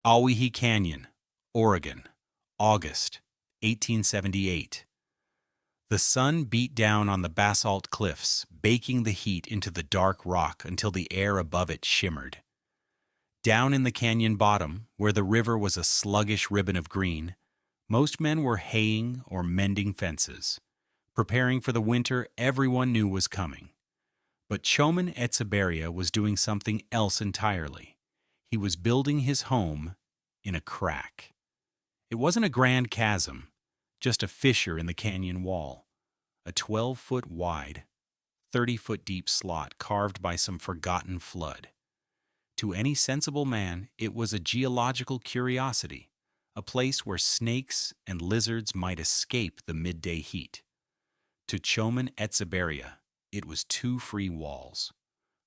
Owyhee Canyon, Oregon, August 1878. The sun beat down on the basalt cliffs, baking the heat into the dark rock until the air above it shimmered. Down in the canyon bottom, where the river was a sluggish ribbon of green, most men were haying or mending fences. Preparing for the winter everyone knew was coming. But Txomin Etxeberria was doing something else entirely. He was building his home in a crack. It wasn't a grand chasm, just a fissure in the canyon wall, a 12-foot wide, 30-foot deep slot carved by some forgotten flood. To any sensible man, it was a geological curiosity, a place where snakes and lizards might escape the midday heat. To Txomin Etxeberria, it was 2 free walls.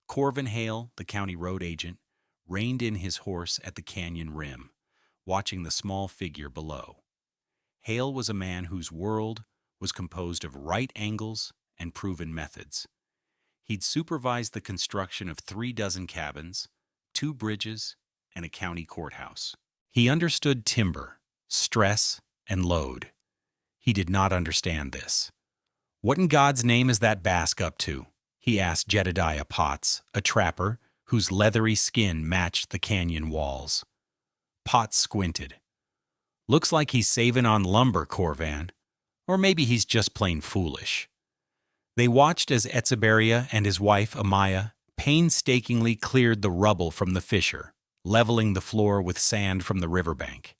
Corvin Hale, the county road agent, reined in his horse at the canyon rim, watching the small figure below. Hale was a man whose world was composed of right angles and proven methods. He'd supervised the construction of 36 cabins, 2 bridges, and a county courthouse. He understood timber, stress, and load. He did not understand this. "What in God's name is that Basque up to?" he asked Jedediah Potts, a trapper whose leathery skin matched the canyon walls. Potts squinted. "Looks like he's saving on lumber, Corvan. Or maybe he's just plain foolish." They watched as Etxeberria and his wife, Amaya, painstakingly cleared the rubble from the fissure, leveling the floor with sand from the riverbank.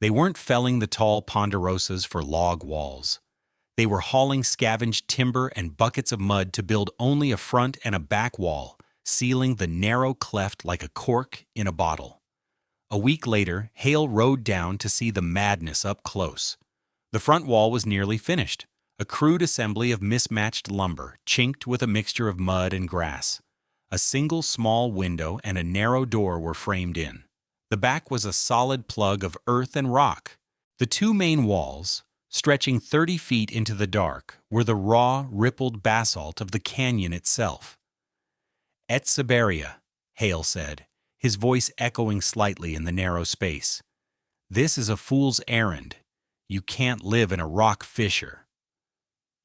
They weren't felling the tall ponderosas for log walls. They were hauling scavenged timber and buckets of mud to build only a front and a back wall, sealing the narrow cleft like a cork in a bottle. A week later, Hale rode down to see the madness up close. The front wall was nearly finished, a crude assembly of mismatched lumber, chinked with a mixture of mud and grass. A single small window and a narrow door were framed in. The back was a solid plug of earth and rock. The 2 main walls, stretching 30 feet into the dark, were the raw, rippled basalt of the canyon itself. "Etxeberria," Hale said, his voice echoing slightly in the narrow space. "This is a fool's errand. You can't live in a rock fissure."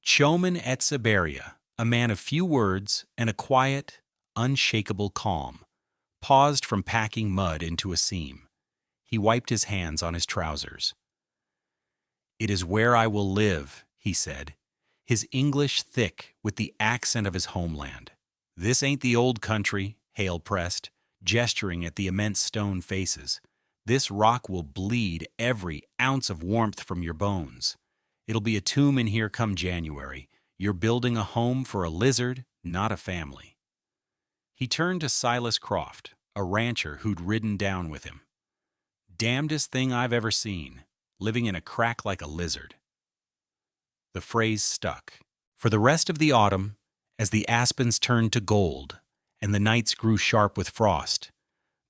Txomin Etxeberria, a man of few words and a quiet, unshakable calm, paused from packing mud into a seam. He wiped his hands on his trousers. "It is where I will live," he said, his English thick with the accent of his homeland. "This ain't the old country," Hale pressed, gesturing at the immense stone faces. "This rock will bleed every ounce of warmth from your bones. It'll be a tomb in here come January. You're building a home for a lizard, not a family." He turned to Silas Croft, a rancher who'd ridden down with him. "Damnedest thing I've ever seen, living in a crack like a lizard." The phrase stuck. For the rest of the autumn, as the aspens turned to gold and the nights grew sharp with frost,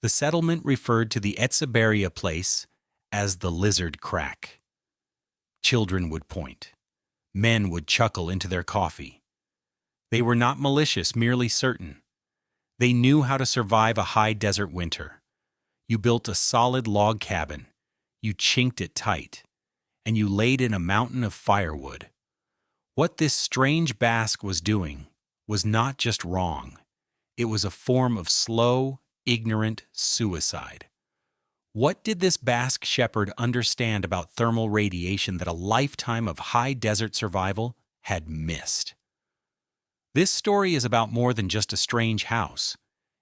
the settlement referred to the Etxeberria place as the Lizard Crack. Children would point. Men would chuckle into their coffee. They were not malicious, merely certain. They knew how to survive a high desert winter. You built a solid log cabin, you chinked it tight, and you laid in a mountain of firewood. What this strange Basque was doing was not just wrong. It was a form of slow, ignorant suicide. What did this Basque shepherd understand about thermal radiation that a lifetime of high desert survival had missed? This story is about more than just a strange house.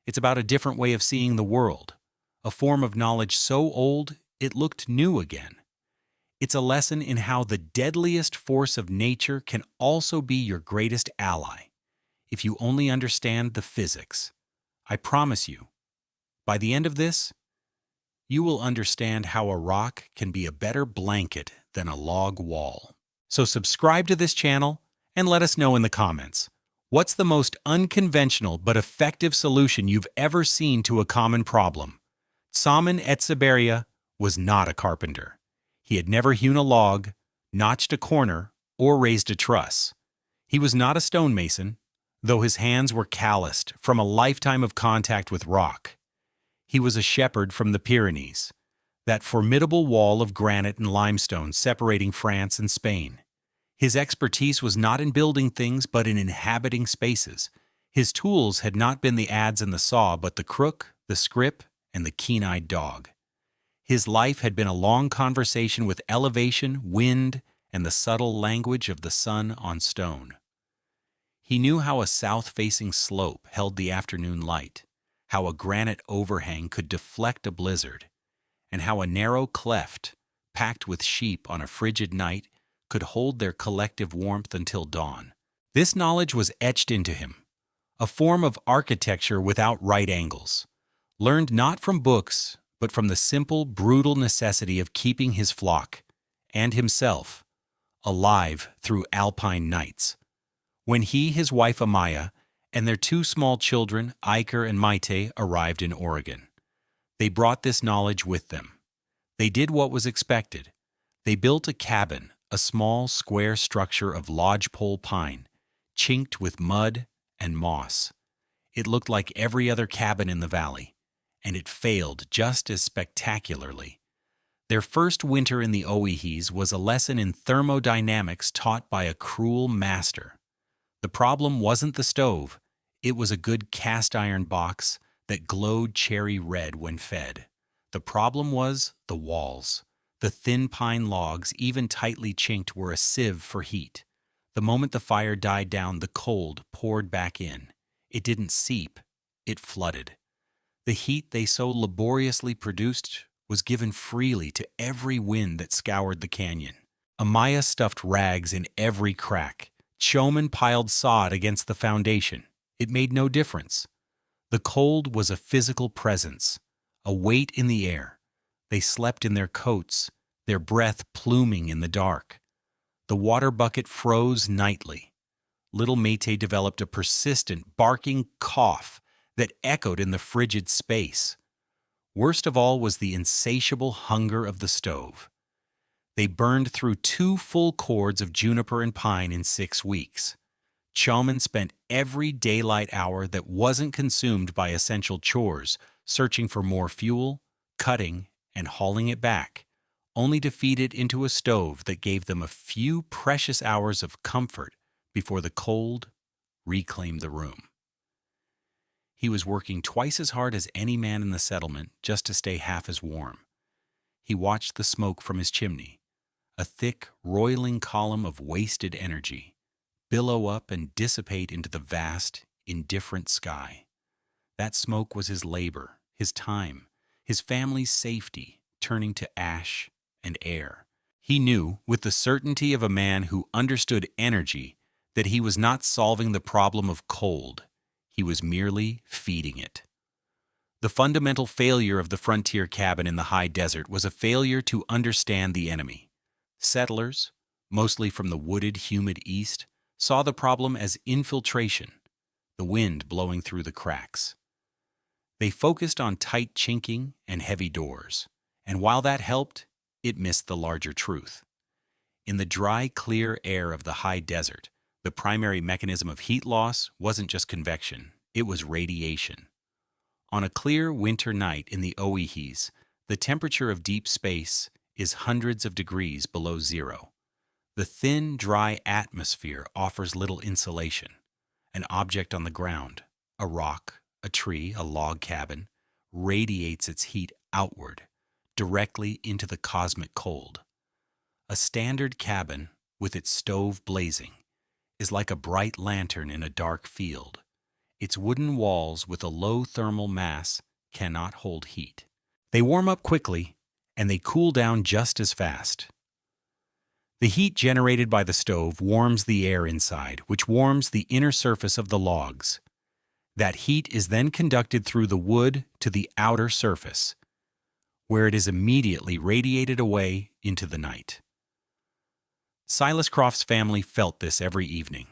It's about a different way of seeing the world, a form of knowledge so old it looked new again. It's a lesson in how the deadliest force of nature can also be your greatest ally, if you only understand the physics. I promise you, by the end of this, you will understand how a rock can be a better blanket than a log wall. So subscribe to this channel and let us know in the comments. What's the most unconventional but effective solution you've ever seen to a common problem? Txomin Etxeberria was not a carpenter. He had never hewn a log, notched a corner, or raised a truss. He was not a stonemason, though his hands were calloused from a lifetime of contact with rock. He was a shepherd from the Pyrenees, that formidable wall of granite and limestone separating France and Spain. His expertise was not in building things but in inhabiting spaces. His tools had not been the adze and the saw, but the crook, the scrip, and the keen-eyed dog. His life had been a long conversation with elevation, wind, and the subtle language of the sun on stone. He knew how a south-facing slope held the afternoon light, how a granite overhang could deflect a blizzard, and how a narrow cleft, packed with sheep on a frigid night, could hold their collective warmth until dawn. This knowledge was etched into him, a form of architecture without right angles, learned not from books, but from the simple, brutal necessity of keeping his flock, and himself, alive through alpine nights. When he, his wife Amaya, and their two small children, Iker and Maite, arrived in Oregon, they brought this knowledge with them. They did what was expected. They built a cabin, a small, square structure of lodgepole pine, chinked with mud and moss. It looked like every other cabin in the valley, and it failed just as spectacularly. Their first winter in the Owyhees was a lesson in thermodynamics taught by a cruel master. The problem wasn't the stove. It was a good cast-iron box that glowed cherry red when fed. The problem was the walls. The thin pine logs, even tightly chinked, were a sieve for heat. The moment the fire died down, the cold poured back in. It didn't seep, it flooded. The heat they so laboriously produced was given freely to every wind that scoured the canyon. Amaya stuffed rags in every crack. Txomin piled sod against the foundation. It made no difference. The cold was a physical presence, a weight in the air. They slept in their coats, their breath pluming in the dark. The water bucket froze nightly. Little Maite developed a persistent, barking cough that echoed in the frigid space. Worst of all was the insatiable hunger of the stove. They burned through 2 full cords of juniper and pine in 6 weeks. Txomin spent every daylight hour that wasn't consumed by essential chores, searching for more fuel, cutting, and hauling it back, only to feed it into a stove that gave them a few precious hours of comfort before the cold reclaimed the room. He was working twice as hard as any man in the settlement just to stay half as warm. He watched the smoke from his chimney, a thick, roiling column of wasted energy, billow up and dissipate into the vast, indifferent sky. That smoke was his labor, his time, his family's safety, turning to ash and air. He knew, with the certainty of a man who understood energy, that he was not solving the problem of cold. He was merely feeding it. The fundamental failure of the frontier cabin in the high desert was a failure to understand the enemy. Settlers, mostly from the wooded, humid east, saw the problem as infiltration, the wind blowing through the cracks. They focused on tight chinking and heavy doors, and while that helped, it missed the larger truth. In the dry, clear air of the high desert, the primary mechanism of heat loss wasn't just convection, it was radiation. On a clear winter night in the Owyhees, the temperature of deep space is hundreds of degrees below zero. The thin, dry atmosphere offers little insulation. An object on the ground, a rock, a tree, a log cabin, radiates its heat outward, directly into the cosmic cold. A standard cabin, with its stove blazing, is like a bright lantern in a dark field. Its wooden walls with a low thermal mass cannot hold heat. They warm up quickly, and they cool down just as fast. The heat generated by the stove warms the air inside, which warms the inner surface of the logs. That heat is then conducted through the wood to the outer surface, where it is immediately radiated away into the night. Silas Croft's family felt this every evening.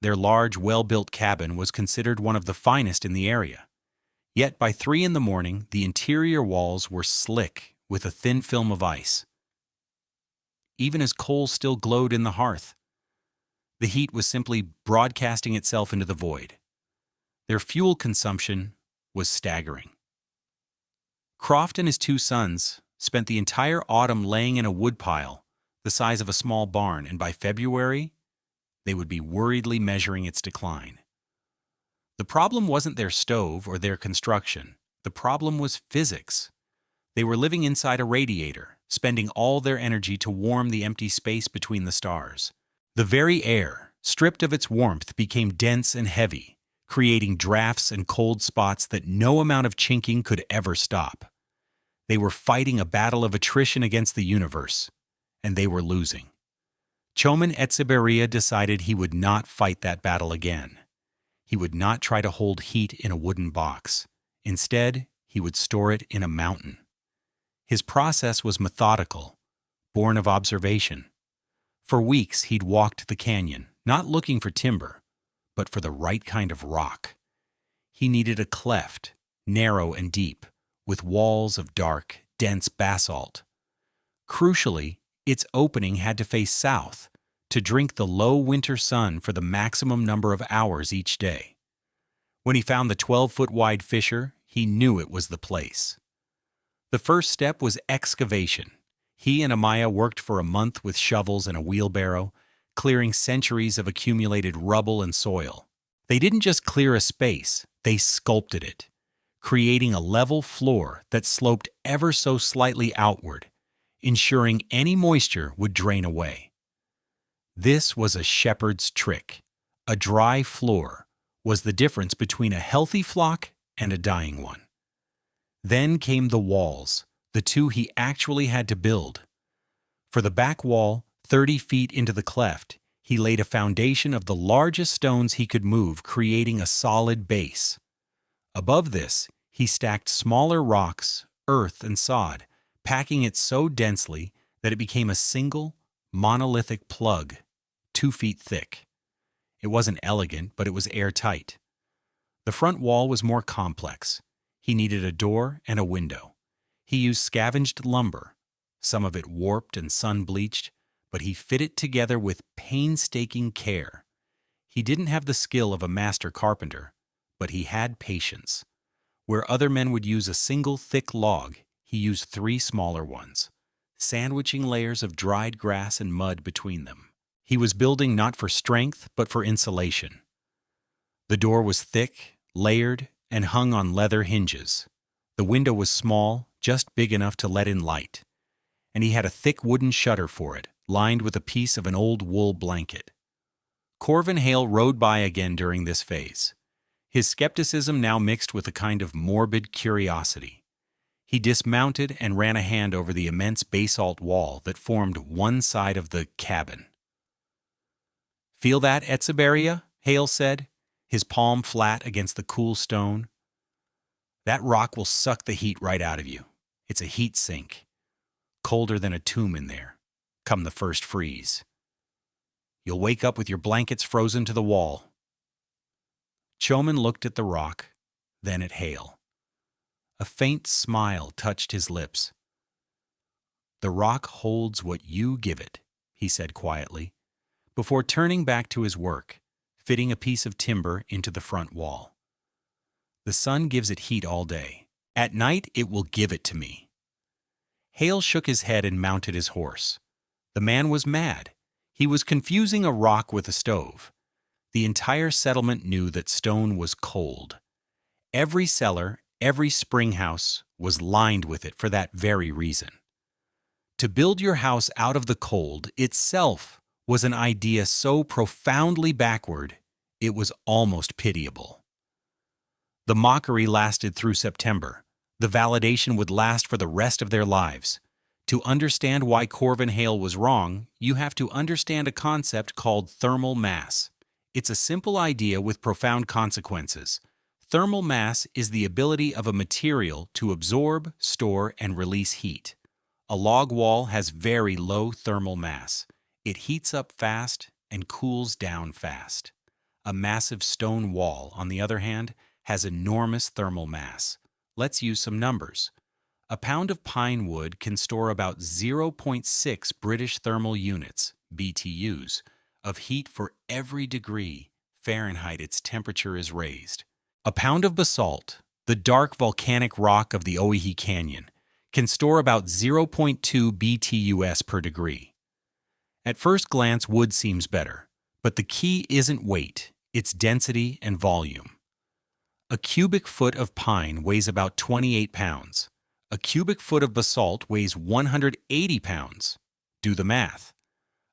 Their large, well-built cabin was considered one of the finest in the area. Yet by 3 in the morning, the interior walls were slick with a thin film of ice, even as coal still glowed in the hearth. The heat was simply broadcasting itself into the void. Their fuel consumption was staggering. Croft and his 2 sons, spent the entire autumn laying in a woodpile the size of a small barn, and by February, they would be worriedly measuring its decline. The problem wasn't their stove or their construction. The problem was physics. They were living inside a radiator, spending all their energy to warm the empty space between the stars. The very air, stripped of its warmth, became dense and heavy, creating drafts and cold spots that no amount of chinking could ever stop. They were fighting a battle of attrition against the universe, and they were losing. Txomin Etxeberria decided he would not fight that battle again. He would not try to hold heat in a wooden box. Instead, he would store it in a mountain. His process was methodical, born of observation. For weeks, he'd walked the canyon, not looking for timber, but for the right kind of rock. He needed a cleft, narrow and deep, with walls of dark, dense basalt. Crucially, its opening had to face south to drink the low winter sun for the maximum number of hours each day. When he found the 12-foot-wide fissure, he knew it was the place. The first step was excavation. He and Amaya worked for a month with shovels and a wheelbarrow, clearing centuries of accumulated rubble and soil. They didn't just clear a space, they sculpted it, creating a level floor that sloped ever so slightly outward, ensuring any moisture would drain away. This was a shepherd's trick. A dry floor was the difference between a healthy flock and a dying one. Then came the walls, the two he actually had to build. For the back wall, 30 feet into the cleft, he laid a foundation of the largest stones he could move, creating a solid base. Above this, he stacked smaller rocks, earth, and sod, packing it so densely that it became a single, monolithic plug, 2 feet thick. It wasn't elegant, but it was airtight. The front wall was more complex. He needed a door and a window. He used scavenged lumber, some of it warped and sun-bleached, but he fit it together with painstaking care. He didn't have the skill of a master carpenter, but he had patience. Where other men would use a single thick log, he used 3 smaller ones, sandwiching layers of dried grass and mud between them. He was building not for strength, but for insulation. The door was thick, layered, and hung on leather hinges. The window was small, just big enough to let in light, and he had a thick wooden shutter for it, lined with a piece of an old wool blanket. Corvin Hale rode by again during this phase, his skepticism now mixed with a kind of morbid curiosity. He dismounted and ran a hand over the immense basalt wall that formed one side of the cabin. "Feel that, Etxeberria?" Hale said, his palm flat against the cool stone. "That rock will suck the heat right out of you. It's a heat sink. Colder than a tomb in there, come the first freeze. You'll wake up with your blankets frozen to the wall." Txomin looked at the rock, then at Hale. A faint smile touched his lips. "The rock holds what you give it," he said quietly, before turning back to his work, fitting a piece of timber into the front wall. "The sun gives it heat all day. At night, it will give it to me." Hale shook his head and mounted his horse. The man was mad. He was confusing a rock with a stove. The entire settlement knew that stone was cold. Every cellar, every spring house was lined with it for that very reason. To build your house out of the cold itself was an idea so profoundly backward, it was almost pitiable. The mockery lasted through September. The validation would last for the rest of their lives. To understand why Corvin Hale was wrong, you have to understand a concept called thermal mass. It's a simple idea with profound consequences. Thermal mass is the ability of a material to absorb, store, and release heat. A log wall has very low thermal mass. It heats up fast and cools down fast. A massive stone wall, on the other hand, has enormous thermal mass. Let's use some numbers. A pound of pine wood can store about 0.6 British thermal units, BTUs, of heat for every degree Fahrenheit its temperature is raised. A pound of basalt, the dark volcanic rock of the Owyhee Canyon, can store about 0.2 BTUs per degree. At first glance, wood seems better, but the key isn't weight, it's density and volume. A cubic foot of pine weighs about 28 pounds. A cubic foot of basalt weighs 180 pounds. Do the math.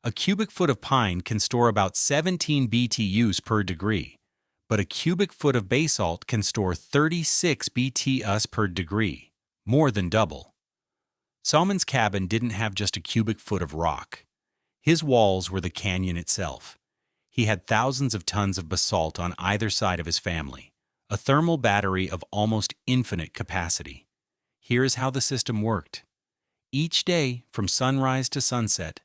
A cubic foot of pine can store about 17 BTUs per degree, but a cubic foot of basalt can store 36 BTUs per degree, more than double. Txomin's cabin didn't have just a cubic foot of rock. His walls were the canyon itself. He had thousands of tons of basalt on either side of his family, a thermal battery of almost infinite capacity. Here's how the system worked. Each day, from sunrise to sunset,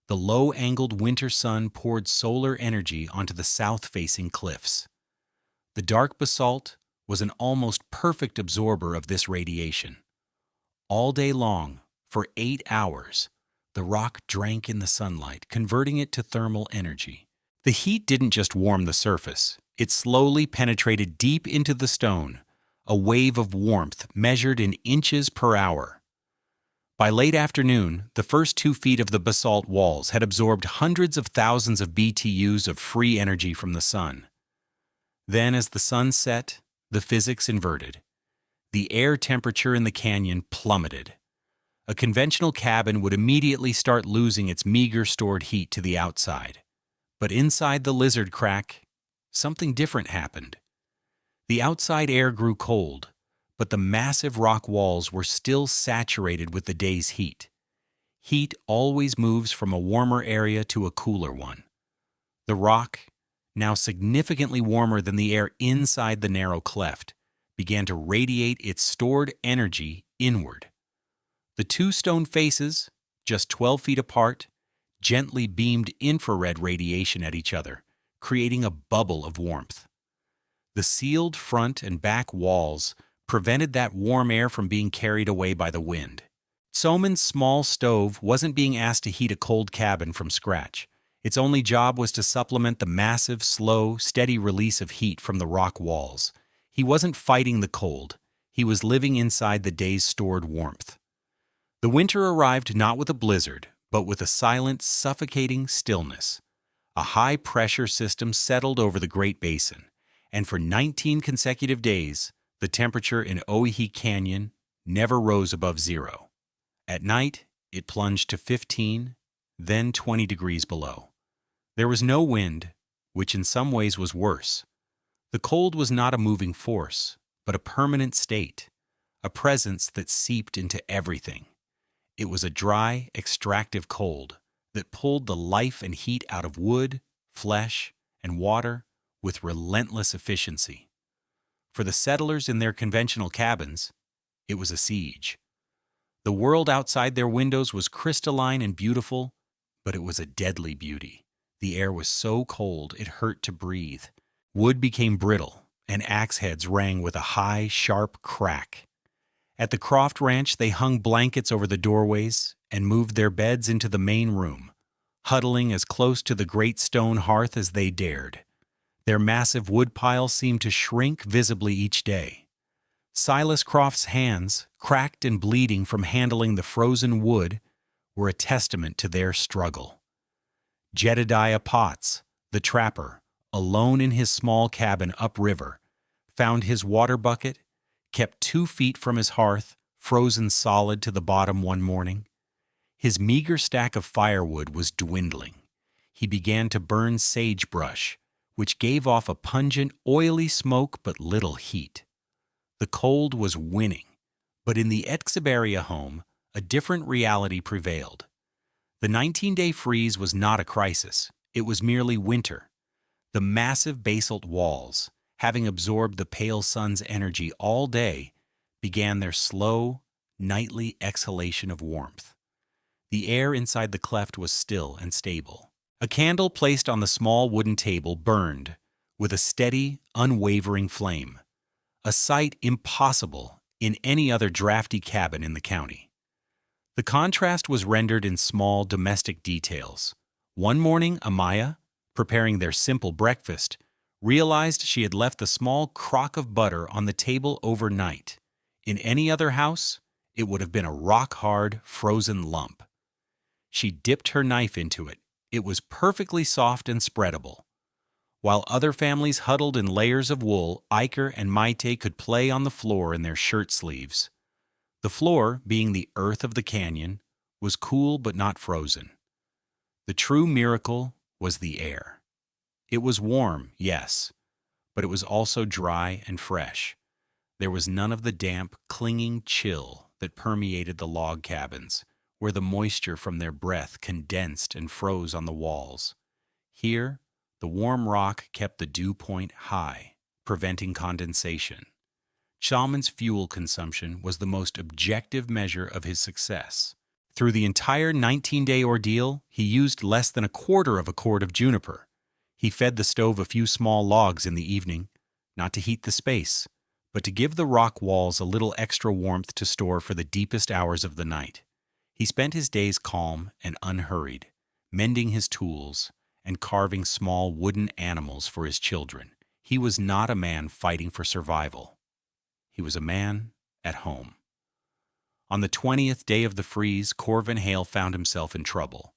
the low-angled winter sun poured solar energy onto the south-facing cliffs. The dark basalt was an almost perfect absorber of this radiation. All day long, for 8 hours, the rock drank in the sunlight, converting it to thermal energy. The heat didn't just warm the surface. It slowly penetrated deep into the stone, a wave of warmth measured in inches per hour. By late afternoon, the first 2 feet of the basalt walls had absorbed hundreds of thousands of BTUs of free energy from the sun. Then, as the sun set, the physics inverted. The air temperature in the canyon plummeted. A conventional cabin would immediately start losing its meager stored heat to the outside. But inside the lizard crack, something different happened. The outside air grew cold, but the massive rock walls were still saturated with the day's heat. Heat always moves from a warmer area to a cooler one. The rock, now significantly warmer than the air inside the narrow cleft, began to radiate its stored energy inward. The 2 stone faces, just 12 feet apart, gently beamed infrared radiation at each other, creating a bubble of warmth. The sealed front and back walls prevented that warm air from being carried away by the wind. Txomin's small stove wasn't being asked to heat a cold cabin from scratch. Its only job was to supplement the massive, slow, steady release of heat from the rock walls. He wasn't fighting the cold. He was living inside the day's stored warmth. The winter arrived not with a blizzard, but with a silent, suffocating stillness. A high-pressure system settled over the Great Basin, and for 19 consecutive days, the temperature in Owyhee Canyon never rose above 0. At night, it plunged to 15, then 20 degrees below. There was no wind, which in some ways was worse. The cold was not a moving force, but a permanent state, a presence that seeped into everything. It was a dry, extractive cold that pulled the life and heat out of wood, flesh, and water with relentless efficiency. For the settlers in their conventional cabins, it was a siege. The world outside their windows was crystalline and beautiful, but it was a deadly beauty. The air was so cold it hurt to breathe. Wood became brittle, and axe heads rang with a high, sharp crack. At the Croft Ranch, they hung blankets over the doorways and moved their beds into the main room, huddling as close to the great stone hearth as they dared. Their massive woodpile seemed to shrink visibly each day. Silas Croft's hands, cracked and bleeding from handling the frozen wood, were a testament to their struggle. Jedediah Potts, the trapper, alone in his small cabin upriver, found his water bucket, kept 2 feet from his hearth, frozen solid to the bottom one morning. His meager stack of firewood was dwindling. He began to burn sagebrush, which gave off a pungent, oily smoke but little heat. The cold was winning, but in the Etxeberria home, a different reality prevailed. The 19-day freeze was not a crisis. It was merely winter. The massive basalt walls, having absorbed the pale sun's energy all day, began their slow, nightly exhalation of warmth. The air inside the cleft was still and stable. A candle placed on the small wooden table burned with a steady, unwavering flame, a sight impossible in any other drafty cabin in the county. The contrast was rendered in small domestic details. One morning, Amaya, preparing their simple breakfast, realized she had left the small crock of butter on the table overnight. In any other house, it would have been a rock-hard, frozen lump. She dipped her knife into it. It was perfectly soft and spreadable. While other families huddled in layers of wool, Iker and Maite could play on the floor in their shirt sleeves. The floor, being the earth of the canyon, was cool but not frozen. The true miracle was the air. It was warm, yes, but it was also dry and fresh. There was none of the damp, clinging chill that permeated the log cabins, where the moisture from their breath condensed and froze on the walls. Here, the warm rock kept the dew point high, preventing condensation. Txomin's fuel consumption was the most objective measure of his success. Through the entire 19-day ordeal, he used less than a quarter of a cord of juniper. He fed the stove a few small logs in the evening, not to heat the space, but to give the rock walls a little extra warmth to store for the deepest hours of the night. He spent his days calm and unhurried, mending his tools and carving small wooden animals for his children. He was not a man fighting for survival. He was a man at home. On the 20th day of the freeze, Corvin Hale found himself in trouble.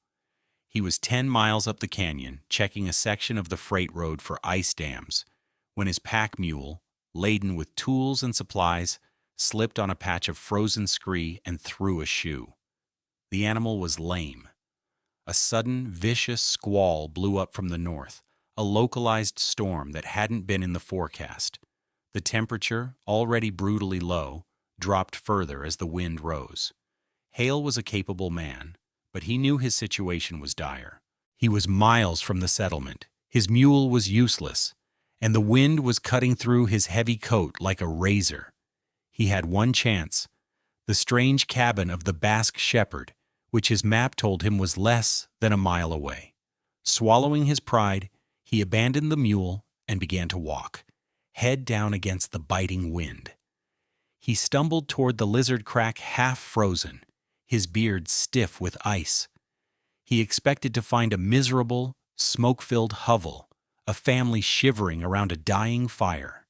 He was 10 miles up the canyon, checking a section of the freight road for ice dams, when his pack mule, laden with tools and supplies, slipped on a patch of frozen scree and threw a shoe. The animal was lame. A sudden, vicious squall blew up from the north, a localized storm that hadn't been in the forecast. The temperature, already brutally low, dropped further as the wind rose. Hale was a capable man, but he knew his situation was dire. He was miles from the settlement, his mule was useless, and the wind was cutting through his heavy coat like a razor. He had one chance, the strange cabin of the Basque shepherd, which his map told him was less than a mile away. Swallowing his pride, he abandoned the mule and began to walk, head down against the biting wind. He stumbled toward the lizard crack half frozen, his beard stiff with ice. He expected to find a miserable, smoke-filled hovel, a family shivering around a dying fire.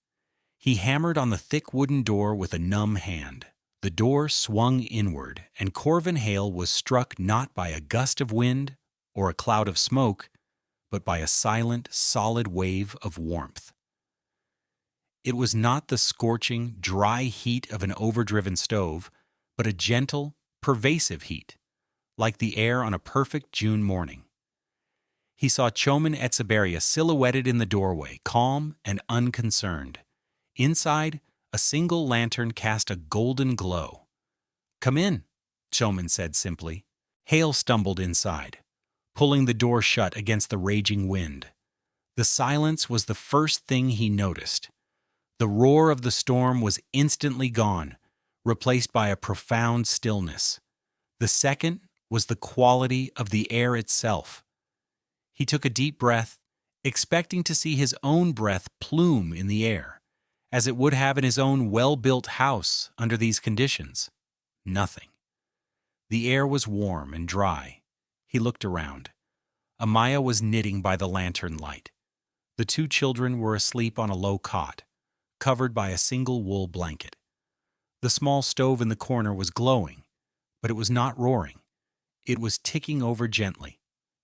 He hammered on the thick wooden door with a numb hand. The door swung inward, and Corvin Hale was struck not by a gust of wind or a cloud of smoke, but by a silent, solid wave of warmth. It was not the scorching, dry heat of an overdriven stove, but a gentle, pervasive heat, like the air on a perfect June morning. He saw Txomin Etxeberria silhouetted in the doorway, calm and unconcerned. Inside, a single lantern cast a golden glow. "Come in," Txomin said simply. Hale stumbled inside, pulling the door shut against the raging wind. The silence was the first thing he noticed. The roar of the storm was instantly gone, replaced by a profound stillness. The second was the quality of the air itself. He took a deep breath, expecting to see his own breath plume in the air, as it would have in his own well-built house under these conditions. Nothing. The air was warm and dry. He looked around. Amaya was knitting by the lantern light. The two children were asleep on a low cot, covered by a single wool blanket. The small stove in the corner was glowing, but it was not roaring. It was ticking over gently,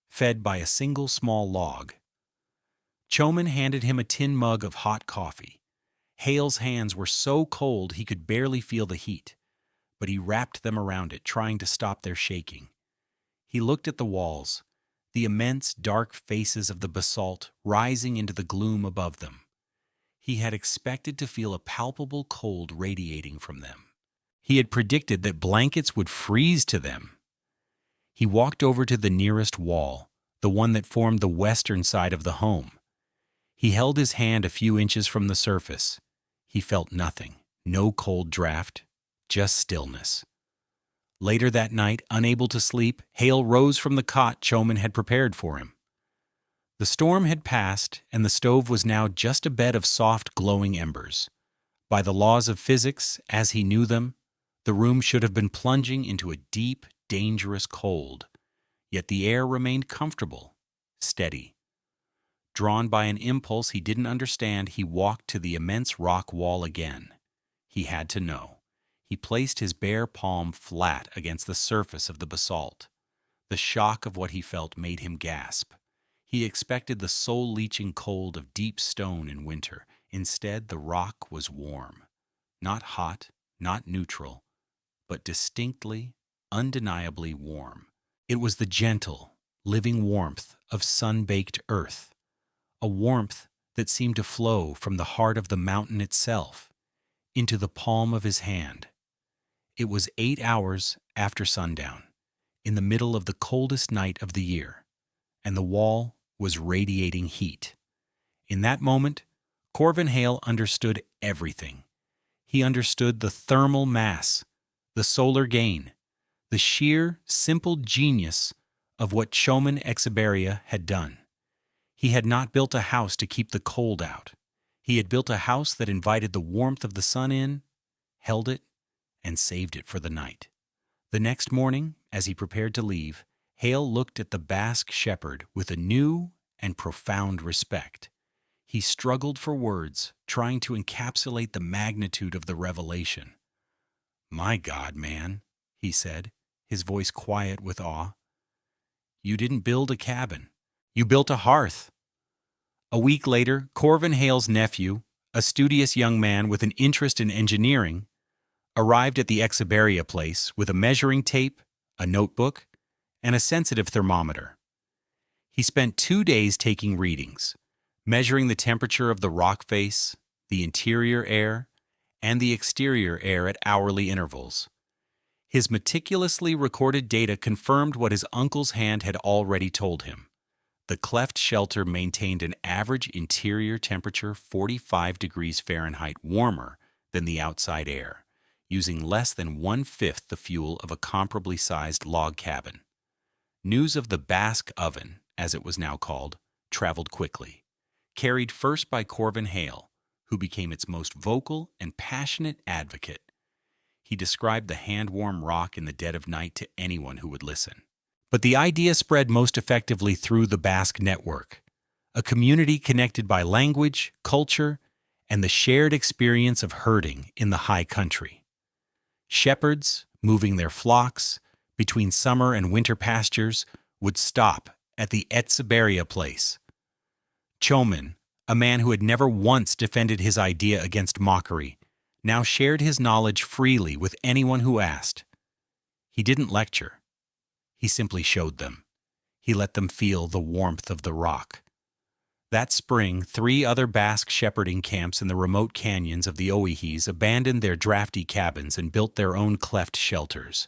fed by a single small log. Txomin handed him a tin mug of hot coffee. Hale's hands were so cold he could barely feel the heat, but he wrapped them around it, trying to stop their shaking. He looked at the walls, the immense dark faces of the basalt rising into the gloom above them. He had expected to feel a palpable cold radiating from them. He had predicted that blankets would freeze to them. He walked over to the nearest wall, the one that formed the western side of the home. He held his hand a few inches from the surface. He felt nothing, no cold draft, just stillness. Later that night, unable to sleep, Hale rose from the cot Txomin had prepared for him. The storm had passed, and the stove was now just a bed of soft, glowing embers. By the laws of physics, as he knew them, the room should have been plunging into a deep, dangerous cold. Yet the air remained comfortable, steady. Drawn by an impulse he didn't understand, he walked to the immense rock wall again. He had to know. He placed his bare palm flat against the surface of the basalt. The shock of what he felt made him gasp. He expected the soul-leeching cold of deep stone in winter. Instead, the rock was warm. Not hot, not neutral, but distinctly, undeniably warm. It was the gentle, living warmth of sun-baked earth, a warmth that seemed to flow from the heart of the mountain itself into the palm of his hand. It was 8 hours after sundown, in the middle of the coldest night of the year, and the wall was radiating heat. In that moment, Corvin Hale understood everything. He understood the thermal mass, the solar gain, the sheer, simple genius of what Txomin Etxeberria had done. He had not built a house to keep the cold out. He had built a house that invited the warmth of the sun in, held it, and saved it for the night. The next morning, as he prepared to leave, Hale looked at the Basque shepherd with a new and profound respect. He struggled for words, trying to encapsulate the magnitude of the revelation. "My God, man," he said, his voice quiet with awe. "You didn't build a cabin. You built a hearth." A week later, Corvin Hale's nephew, a studious young man with an interest in engineering, arrived at the Etxeberria place with a measuring tape, a notebook, and a sensitive thermometer. He spent 2 days taking readings, measuring the temperature of the rock face, the interior air, and the exterior air at hourly intervals. His meticulously recorded data confirmed what his uncle's hand had already told him. The cleft shelter maintained an average interior temperature 45 degrees Fahrenheit warmer than the outside air, using less than 1/5 the fuel of a comparably sized log cabin. News of the Basque oven, as it was now called, traveled quickly, carried first by Corvin Hale, who became its most vocal and passionate advocate. He described the hand-warm rock in the dead of night to anyone who would listen. But the idea spread most effectively through the Basque network, a community connected by language, culture, and the shared experience of herding in the high country. Shepherds, moving their flocks between summer and winter pastures, would stop at the Etxeberria place. Txomin, a man who had never once defended his idea against mockery, now shared his knowledge freely with anyone who asked. He didn't lecture. He simply showed them. He let them feel the warmth of the rock. That spring, 3 other Basque shepherding camps in the remote canyons of the Owyhees abandoned their drafty cabins and built their own cleft shelters.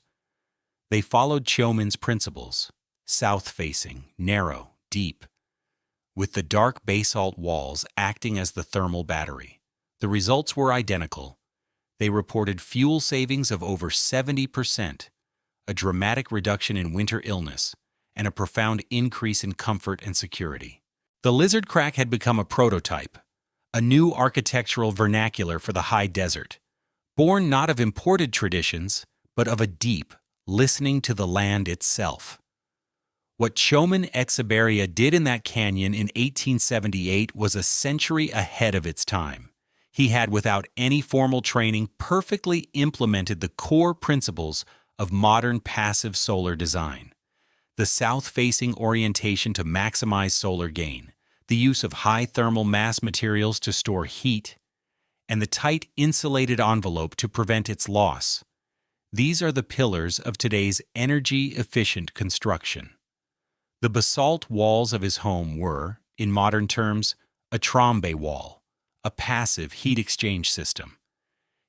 They followed Txomin's principles, south-facing, narrow, deep, with the dark basalt walls acting as the thermal battery. The results were identical. They reported fuel savings of over 70%, a dramatic reduction in winter illness, and a profound increase in comfort and security. The lizard crack had become a prototype, a new architectural vernacular for the high desert, born not of imported traditions, but of a deep listening to the land itself. What Txomin Etxeberria did in that canyon in 1878 was a century ahead of its time. He had, without any formal training, perfectly implemented the core principles of modern passive solar design. The south-facing orientation to maximize solar gain, the use of high thermal mass materials to store heat, and the tight insulated envelope to prevent its loss. These are the pillars of today's energy-efficient construction. The basalt walls of his home were, in modern terms, a trombe wall, a passive heat exchange system.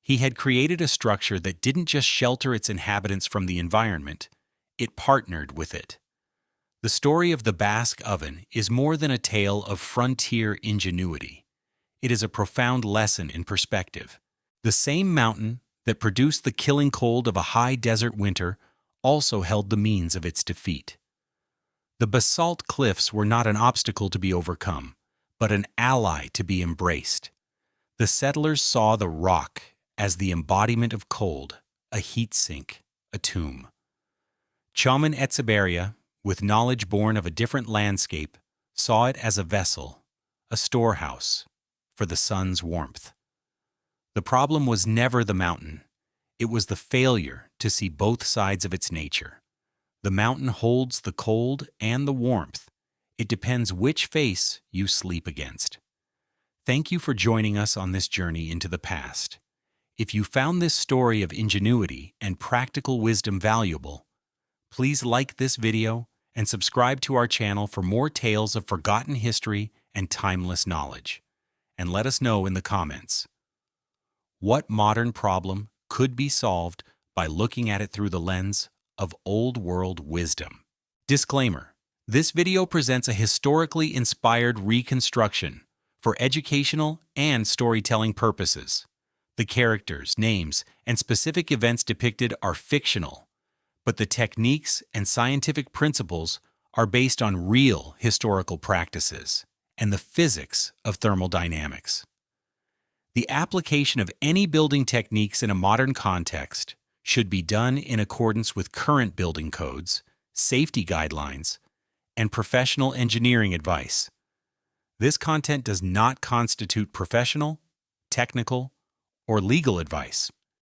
He had created a structure that didn't just shelter its inhabitants from the environment, it partnered with it. The story of the Basque oven is more than a tale of frontier ingenuity. It is a profound lesson in perspective. The same mountain that produced the killing cold of a high desert winter also held the means of its defeat. The basalt cliffs were not an obstacle to be overcome, but an ally to be embraced. The settlers saw the rock as the embodiment of cold, a heat sink, a tomb. Txomin Etxeberria, with knowledge born of a different landscape, saw it as a vessel, a storehouse, for the sun's warmth. The problem was never the mountain. It was the failure to see both sides of its nature. The mountain holds the cold and the warmth. It depends which face you sleep against. Thank you for joining us on this journey into the past. If you found this story of ingenuity and practical wisdom valuable, please like this video and subscribe to our channel for more tales of forgotten history and timeless knowledge. And let us know in the comments, what modern problem could be solved by looking at it through the lens of old world wisdom? Disclaimer: this video presents a historically inspired reconstruction for educational and storytelling purposes. The characters, names, and specific events depicted are fictional, but the techniques and scientific principles are based on real historical practices and the physics of thermodynamics. The application of any building techniques in a modern context should be done in accordance with current building codes, safety guidelines, and professional engineering advice. This content does not constitute professional, technical, or legal advice.